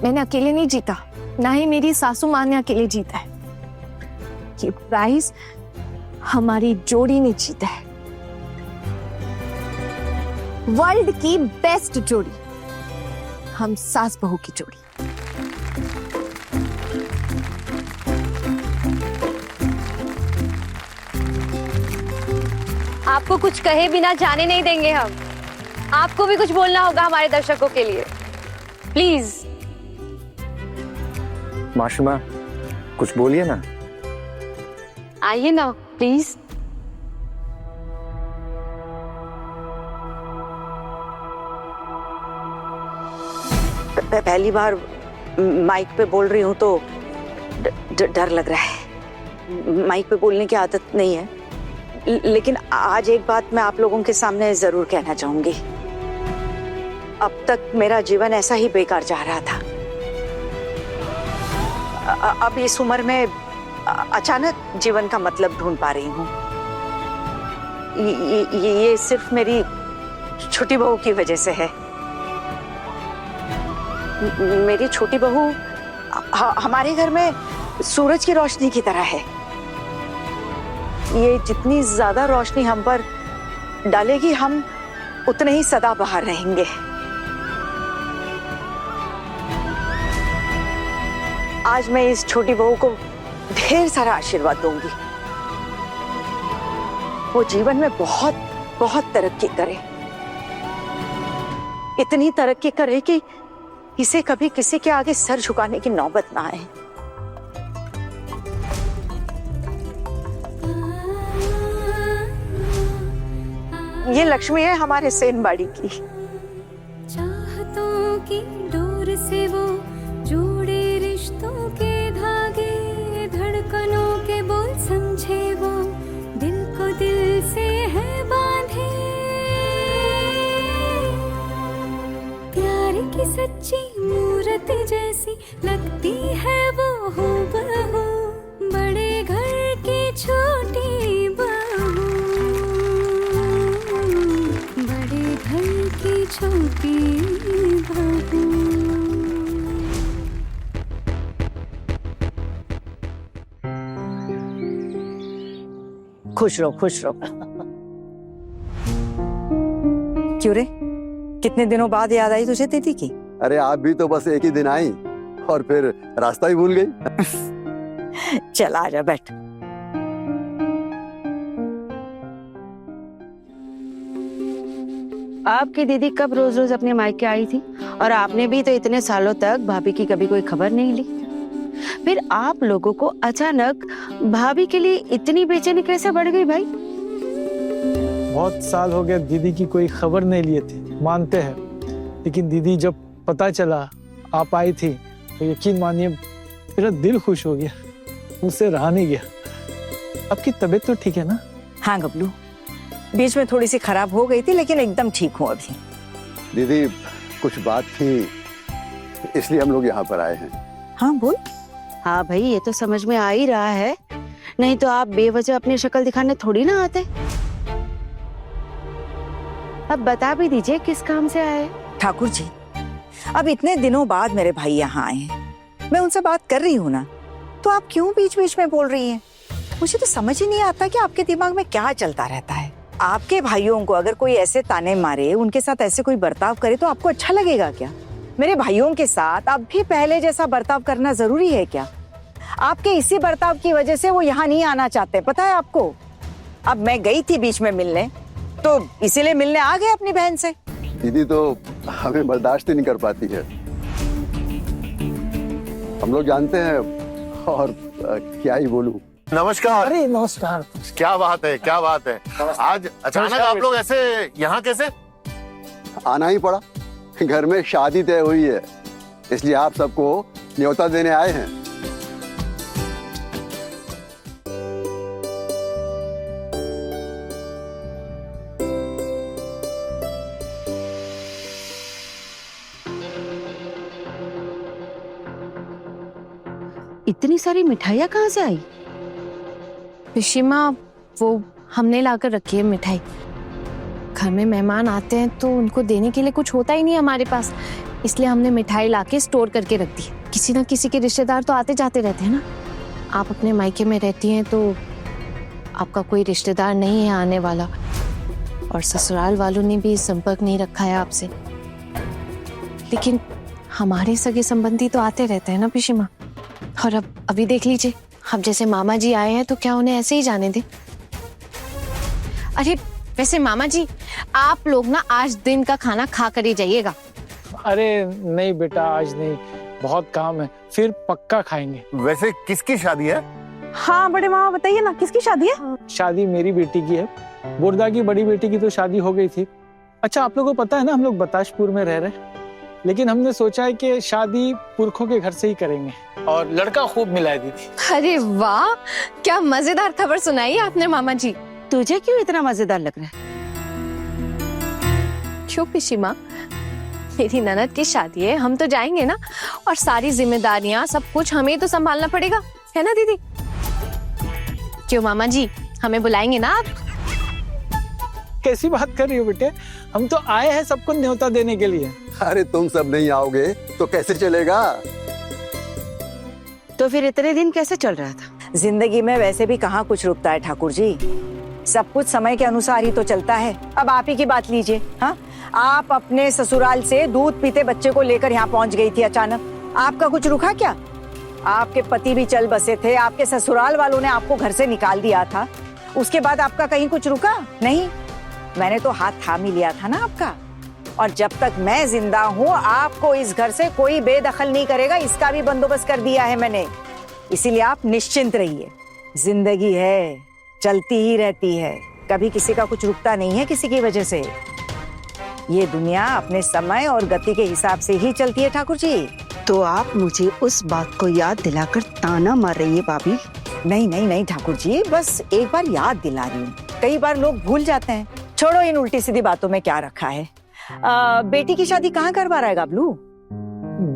मैंने अकेले नहीं जीता, ना ही मेरी सासू माँ ने अकेले जीता है। ये प्राइज हमारी जोड़ी ने जीता है। वर्ल्ड की बेस्ट जोड़ी, हम सास बहू की जोड़ी। आपको कुछ कहे बिना जाने नहीं देंगे हम। आपको भी कुछ बोलना होगा हमारे दर्शकों के लिए। प्लीज। माशिमा कुछ बोलिए ना। आइए ना प्लीज। पहली बार माइक पे बोल रही हूँ तो डर लग रहा है। माइक पे बोलने की आदत नहीं है, लेकिन आज एक बात मैं आप लोगों के सामने जरूर कहना चाहूंगी। अब तक मेरा जीवन ऐसा ही बेकार जा रहा था। अब इस उम्र में अचानक जीवन का मतलब ढूंढ पा रही हूँ। ये सिर्फ मेरी छोटी बहू की वजह से है। मेरी छोटी बहू हमारे घर में सूरज की रोशनी की तरह है। ये जितनी ज्यादा रोशनी हम पर डालेगी, हम उतने ही सदा बाहर रहेंगे। आज मैं इस छोटी बहू को ढेर सारा आशीर्वाद दूंगी। वो जीवन में बहुत बहुत तरक्की करे, इतनी तरक्की करे कि इसे कभी किसी के आगे सर झुकाने की नौबत ना आए। ये लक्ष्मी है हमारे सेनबाड़ी की। चाहतों की डोर से वो जोड़े रिश्तों के धागे, धड़कनों के बोल समझे वो, दिल को दिल से है बांधे। प्यार की सच्ची मूरत जैसी लगती है वो हूबहू, बड़े घर की छोटी बहू, बड़े घर की छोटी बहू। खुश रहो, खुश रहो। क्यों रे, कितने दिनों बाद याद आई तुझे दीदी की? अरे आप भी तो बस एक ही दिन आई और फिर रास्ता ही भूल गई। चल आजा बैठ। आपकी दीदी कब रोज रोज अपने मायके आई थी, और आपने भी तो इतने सालों तक भाभी की कभी कोई खबर नहीं ली। फिर आप लोगों को अचानक भाभी के लिए इतनी बेचैनी कैसे बढ़ गई भाई? बहुत साल हो गए दीदी की कोई खबर नहीं लिए थे, मानते हैं, लेकिन दीदी जब पता चला आप आई थी तो यकीन मानिए मेरा दिल खुश हो गया, मुझसे रहा नहीं गया। आपकी तबीयत तो ठीक है ना? हाँ गबलू, बीच में थोड़ी सी खराब हो गई थी, लेकिन एकदम ठीक हूँ अभी। दीदी कुछ बात थी, इसलिए हम लोग यहाँ पर आए हैं। हाँ बोल। हाँ भाई, ये तो समझ में आ ही रहा है, नहीं तो आप बेवजह अपनी शक्ल दिखाने थोड़ी ना आते। अब बता भी दीजिए किस काम से आए? ठाकुर जी, अब इतने दिनों बाद मेरे भाई यहाँ आए हैं, मैं उनसे बात कर रही हूँ ना, तो आप क्यों बीच बीच में बोल रही हैं? मुझे तो समझ ही नहीं आता कि आपके दिमाग में क्या चलता रहता है। आपके भाइयों को अगर कोई ऐसे ताने मारे, उनके साथ ऐसे कोई बर्ताव करे तो आपको अच्छा लगेगा क्या? मेरे भाइयों के साथ अब भी पहले जैसा बर्ताव करना जरूरी है क्या? आपके इसी बर्ताव की वजह से वो यहाँ नहीं आना चाहते, पता है आपको? अब मैं गई थी बीच में मिलने, तो इसीलिए मिलने आ गए अपनी बहन से। दीदी तो हमें बर्दाश्त ही नहीं कर पाती है, हम लोग जानते हैं, और क्या ही बोलूं। नमस्कार। अरे नमस्कार। क्या बात है, क्या बात है। आज अचानक आप लोग ऐसे यहाँ कैसे? आना ही पड़ा, घर में शादी तय हुई है, इसलिए आप सबको न्योता देने आए हैं। इतनी सारी मिठाइयाँ कहाँ से आई? पिशिमा, वो हमने लाकर रखी है मिठाई। घर में मेहमान आते हैं तो उनको देने के लिए कुछ होता ही नहीं हमारे पास, इसलिए हमने मिठाई लाके स्टोर करके रख दी। किसी ना किसी के रिश्तेदार तो आते जाते रहते हैं ना। आप अपने मायके में रहती हैं तो आपका कोई रिश्तेदार नहीं है आने वाला, और ससुराल वालों ने भी संपर्क नहीं रखा है आपसे, लेकिन हमारे सगे संबंधी तो आते रहते हैं ना पिशिमा। और अब अभी देख लीजिए, अब जैसे मामा जी आए हैं तो क्या उन्हें ऐसे ही जाने दें? अरे वैसे मामा जी, आप लोग ना आज दिन का खाना खा कर ही जाइएगा। अरे नहीं बेटा, आज नहीं, बहुत काम है, फिर पक्का खाएंगे। वैसे किसकी शादी है? हाँ बड़े मामा बताइए ना, किसकी शादी है? शादी मेरी बेटी की है, बुर्दा की बड़ी बेटी की तो शादी हो गई थी। अच्छा, आप लोगों को पता है ना, हम लोग बताशपुर में रह रहे हैं, लेकिन हमने सोचा है कि शादी पुरखों के घर से ही करेंगे, और लड़का खूब मिला है दीदी। अरे वाह, क्या मजेदार खबर सुनाई आपने मामा जी। तुझे क्यों इतना मजेदार लग रहा है? क्यों पिशीमा, मेरी ननद की शादी है, हम तो जाएंगे ना, और सारी जिम्मेदारियां सब कुछ हमें तो संभालना पड़ेगा, है ना दीदी? क्यों मामा जी, हमें बुलाएंगे ना आप? कैसी बात कर रही हो बेटे, हम तो आए हैं सबको न्योता देने के लिए। अरे तुम सब नहीं आओगे तो कैसे चलेगा? तो फिर इतने दिन कैसे चल रहा था? जिंदगी में वैसे भी कहाँ कुछ रुकता है ठाकुर जी, सब कुछ समय के अनुसार ही तो चलता है। अब आप ही की बात लीजिए। हाँ, आप अपने ससुराल से दूध पीते बच्चे को लेकर यहाँ पहुँच गई थी अचानक, आपका कुछ रुका क्या? आपके पति भी चल बसे थे, आपके ससुराल वालों ने आपको घर से निकाल दिया था, उसके बाद आपका कहीं कुछ रुका नहीं? मैंने तो हाथ थाम ही लिया था ना आपका, और जब तक मैं जिंदा हूँ आपको इस घर से कोई बेदखल नहीं करेगा, इसका भी बंदोबस्त कर दिया है मैंने। इसीलिए आप निश्चिंत रहिए, जिंदगी है, चलती ही रहती है, कभी किसी का कुछ रुकता नहीं है किसी की वजह से। ये दुनिया अपने समय और गति के हिसाब से ही चलती है ठाकुर जी। तो आप मुझे उस बात को याद दिलाकर ताना मार रही है भाभी? नहीं नहीं नहीं ठाकुर जी, बस एक बार याद दिला रही हूँ, कई बार लोग भूल जाते हैं। छोड़ो इन उल्टी सीधी बातों में क्या रखा है। बेटी की शादी कहाँ करवा रहा है गबलू?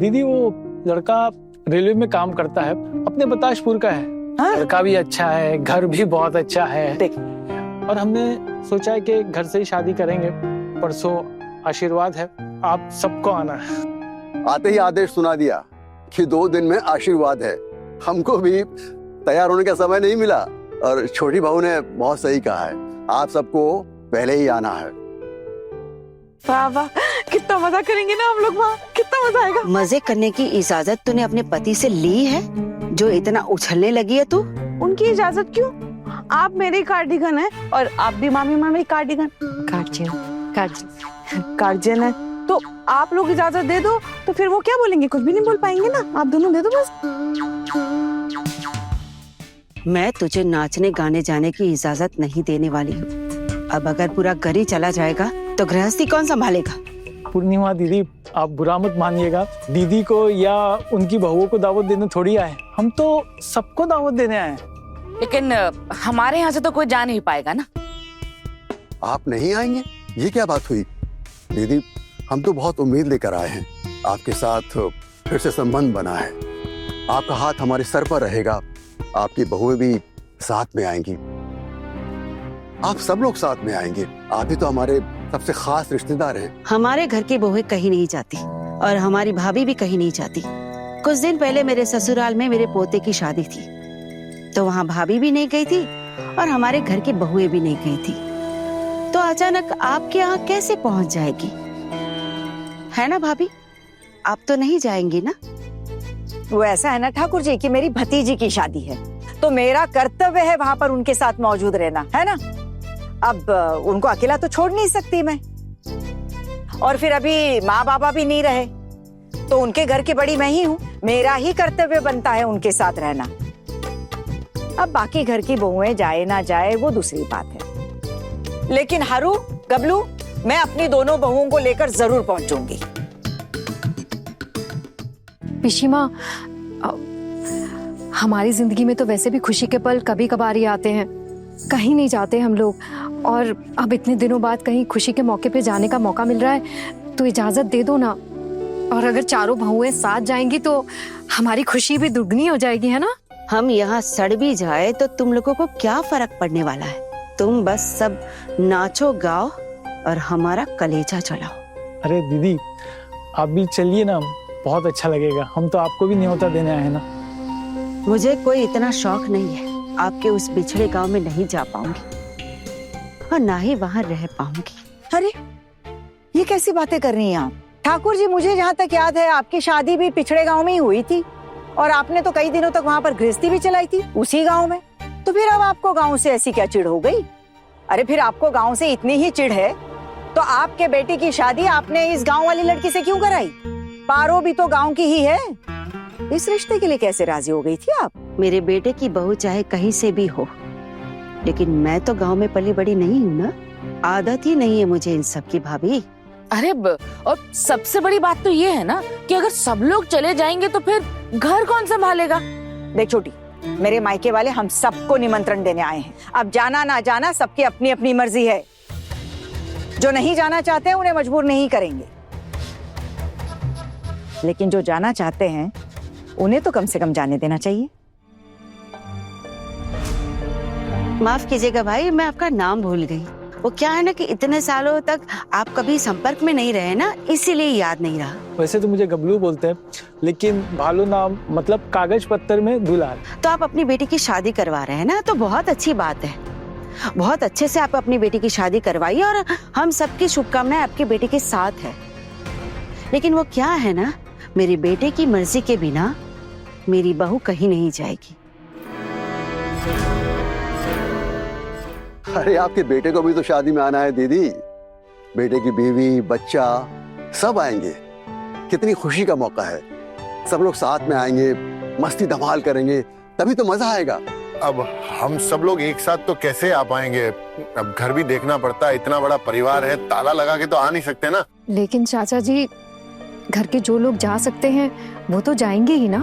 दीदी वो लड़का रेलवे में काम करता है, अपने बताशपुर का है। हाँ? लड़का भी अच्छा है, घर भी बहुत अच्छा है, और हमने सोचा है कि घर से ही शादी करेंगे। परसों आशीर्वाद है, आप सबको आना है। आते ही आदेश सुना दिया कि 2 दिन में आशीर्वाद है। हमको भी तैयार होने का समय नहीं मिला, और छोटी बहू ने बहुत सही कहा है, आप सबको पहले ही आना है। वाह वाह, कितना मजा करेंगे ना हम लोग वहाँ, कितना मजा आएगा। मजे करने की इजाजत तूने अपने पति से ली है, जो इतना उछलने लगी है तू? उनकी इजाजत क्यों? आप मेरे कार्डिगन है और आप भी मामी मेरी कार्डिगन। गार्जियन है तो आप लोग इजाजत दे दो, तो फिर वो क्या बोलेंगे? कुछ भी नहीं बोल पाएंगे ना, आप दोनों दे दो बस। मैं तुझे नाचने गाने जाने की इजाजत नहीं देने वाली हूँ। अब अगर पूरा घर ही चला जाएगा तो गृहस्थी कौन संभालेगा? पूर्णिमा दीदी, आप बुरा मत मानिएगा, दीदी को या उनकी बहुओं को दावत देने थोड़ी आए, हम तो सबको दावत देने आए। लेकिन हमारे यहाँ से तो कोई जा नहीं पाएगा ना। आप नहीं आएंगे? ये क्या बात हुई दीदी? हम तो बहुत उम्मीद लेकर आए हैं, आपके साथ फिर से संबंध बना है, आपका हाथ हमारे सर पर रहेगा, आपकी बहुएं भी साथ में आएंगी, आप सब लोग साथ में आएंगे, आप ही तो हमारे सबसे खास रिश्तेदार हैं। हमारे घर की बहुएं कहीं नहीं जाती, और हमारी भाभी भी कहीं नहीं जाती। कुछ दिन पहले मेरे ससुराल में मेरे पोते की शादी थी, तो वहाँ भाभी भी नहीं गई थी और हमारे घर की बहुएं भी नहीं गई थी, तो अचानक आपके यहाँ कैसे पहुंच जाएगी? है ना भाभी, आप तो नहीं जाएंगी ना? वो ऐसा है ना ठाकुर जी कि मेरी भतीजी की शादी है, तो मेरा कर्तव्य है वहां पर उनके साथ मौजूद रहना, है ना? अब उनको अकेला तो छोड़ नहीं सकती मैं, और फिर अभी माँ बाबा भी नहीं रहे, तो उनके घर की बड़ी मैं ही हूँ, मेरा ही कर्तव्य बनता है उनके साथ रहना। अब बाकी घर की बहुएं जाए ना जाए वो दूसरी बात है, लेकिन हरू गबलू, मैं अपनी दोनों बहुओं को लेकर जरूर पहुंचूंगी। पिशीमा, हमारी जिंदगी में तो वैसे भी खुशी के पल कभी कभार ही आते हैं, कहीं नहीं जाते हम लोग, और अब इतने दिनों बाद कहीं खुशी के मौके पे जाने का मौका मिल रहा है, तो इजाजत दे दो ना। और अगर चारों बहुएं साथ जाएंगी तो हमारी खुशी भी दुगनी हो जाएगी, है ना? हम यहाँ सड़ भी जाए तो तुम लोगों को क्या फर्क पड़ने वाला है? तुम बस सब नाचो गाओ और हमारा कलेजा चलाओ। अरे दीदी, आप भी चलिए ना, बहुत अच्छा लगेगा, हम तो आपको भी न्योता देने आए हैं ना। मुझे कोई इतना शौक नहीं है, आपके उस बिछड़े गांव में नहीं जा पाऊंगी और ना ही वहां रह पाऊंगी। अरे ये कैसी बातें कर रही हैं आप? ठाकुर जी, मुझे जहाँ तक याद है आपकी शादी भी पिछड़े गांव में ही हुई थी, और आपने तो कई दिनों तक वहाँ पर गृहस्थी भी चलाई थी उसी गांव में, तो फिर अब आपको गांव से ऐसी क्या चिढ़ हो गई? अरे फिर आपको गांव से इतनी ही चिढ़ है तो आपके बेटे की शादी आपने इस गांव वाली लड़की से क्यों कराई? पारो भी तो गांव की ही है। इस रिश्ते के लिए कैसे राजी हो गई थी आप? मेरे बेटे की बहू चाहे कहीं से भी हो, लेकिन मैं तो गांव में पली बड़ी नहीं हूँ ना। आदत ही नहीं है मुझे इन सब की भाभी। अरे और सबसे बड़ी बात तो ये है ना कि अगर सब लोग चले जाएंगे तो फिर घर कौन संभालेगा? देख छोटी, मेरे मायके वाले हम सबको निमंत्रण देने आए हैं। अब जाना ना जाना सबकी अपनी अपनी मर्जी है। जो नहीं जाना चाहते हैं उन्हें मजबूर नहीं करेंगे, लेकिन जो जाना चाहते हैं उन्हें तो कम से कम जाने देना चाहिए। माफ कीजिएगा भाई, मैं आपका नाम भूल गई। वो क्या है ना कि इतने सालों तक आप कभी संपर्क में नहीं रहे ना, इसीलिए याद नहीं रहा। वैसे तो मुझे गबलू बोलते हैं, लेकिन भालू नाम मतलब कागज पत्तर में दुलाल। तो आप अपनी बेटी की शादी करवा रहे हैं ना, तो बहुत अच्छी बात है। बहुत अच्छे से आप अपनी बेटी की शादी करवाइए और हम सबकी शुभकामनाएं आपकी बेटी के साथ है। लेकिन वो क्या है ना, मेरे बेटे की मर्जी के बिना मेरी बहू कहीं नहीं जाएगी। अरे आपके बेटे को भी तो शादी में आना है दीदी। बेटे की बीवी, बच्चा सब आएंगे। कितनी खुशी का मौका है। सब लोग साथ में आएंगे, मस्ती धमाल करेंगे, तभी तो मजा आएगा। अब हम सब लोग एक साथ तो कैसे आ पाएंगे? अब घर भी देखना पड़ता है, इतना बड़ा परिवार है, ताला लगा के तो आ नहीं सकते ना। लेकिन चाचा जी, घर के जो लोग जा सकते हैं वो तो जाएंगे ही ना।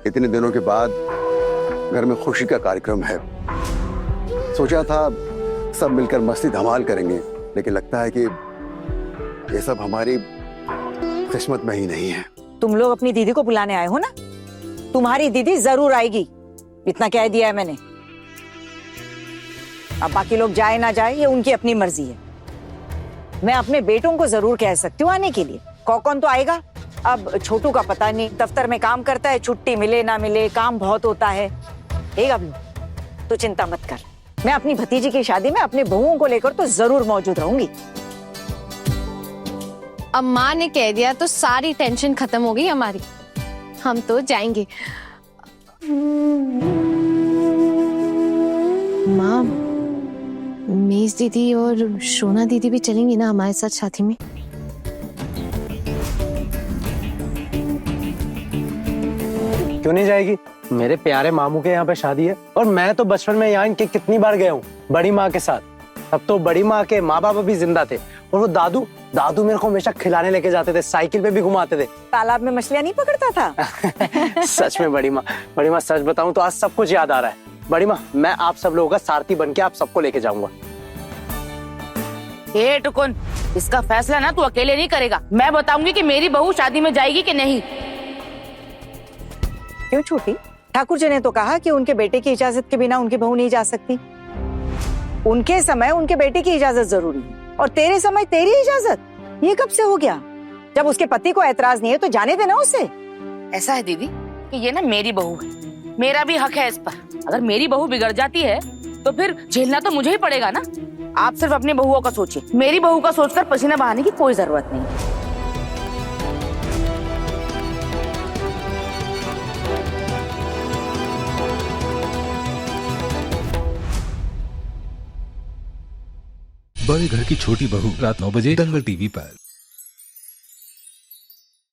इतने दिनों के बाद घर में खुशी का कार्यक्रम है। सोचा था सब मिलकर मस्ती धमाल करेंगे, लेकिन लगता है कि ये सब हमारी किस्मत में ही नहीं है। तुम लोग अपनी दीदी को बुलाने आए हो ना, तुम्हारी दीदी जरूर आएगी, इतना कह दिया है मैंने। अब बाकी लोग जाए ना जाए ये उनकी अपनी मर्जी है। मैं अपने बेटों को जरूर कह सकती हूँ आने के लिए। कौन तो आएगा? अब छोटू का पता नहीं, दफ्तर में काम करता है, छुट्टी मिले ना मिले, काम बहुत होता है। गबलू, तू चिंता मत कर, मैं अपनी भतीजी की शादी में अपने बहुओं को लेकर तो जरूर मौजूद रहूंगी। अब माँ ने कह दिया तो सारी टेंशन खत्म हो गई हमारी। हम तो जाएंगे। माँ, मेज दीदी और शोना दीदी भी चलेंगी ना हमारे साथ शादी में? क्यों नहीं जाएगी? मेरे प्यारे मामू के यहाँ पे शादी है और मैं तो बचपन में यहाँ इनके कितनी बार गया हूँ बड़ी माँ के साथ। तब तो बड़ी माँ के माँ बाप भी जिंदा थे और वो दादू मेरे को हमेशा खिलाने लेके जाते थे, साइकिल पे भी घुमाते थे। तालाब में मछलियाँ नहीं पकड़ता था? सच में बड़ी माँ सच बताऊं तो आज सब कुछ याद आ रहा है। बड़ी माँ, मैं आप सब लोगों का सारथी बन के आप सबको लेके जाऊंगा। टुकुन, इसका फैसला ना तू अकेले नहीं करेगा। मैं बताऊंगी कि मेरी बहू शादी में जाएगी कि नहीं। क्यों छोटी? ठाकुर जी ने तो कहा कि उनके बेटे की इजाजत के बिना उनकी बहू नहीं जा सकती। उनके समय उनके बेटे की इजाजत जरूरी है और तेरे समय तेरी इजाजत। ये कब से हो गया? जब उसके पति को एतराज नहीं है तो जाने देना उसे। ऐसा है दीदी कि ये ना मेरी बहू है, मेरा भी हक है इस पर। अगर मेरी बहू बिगड़ जाती है तो फिर झेलना तो मुझे ही पड़ेगा ना। आप सिर्फ अपनी बहुओं का सोचिए, मेरी बहू का सोचकर पसीना बहाने की कोई जरूरत नहीं। बड़े घर की छोटी बहू, रात 9 बजे दंगल टीवी पर।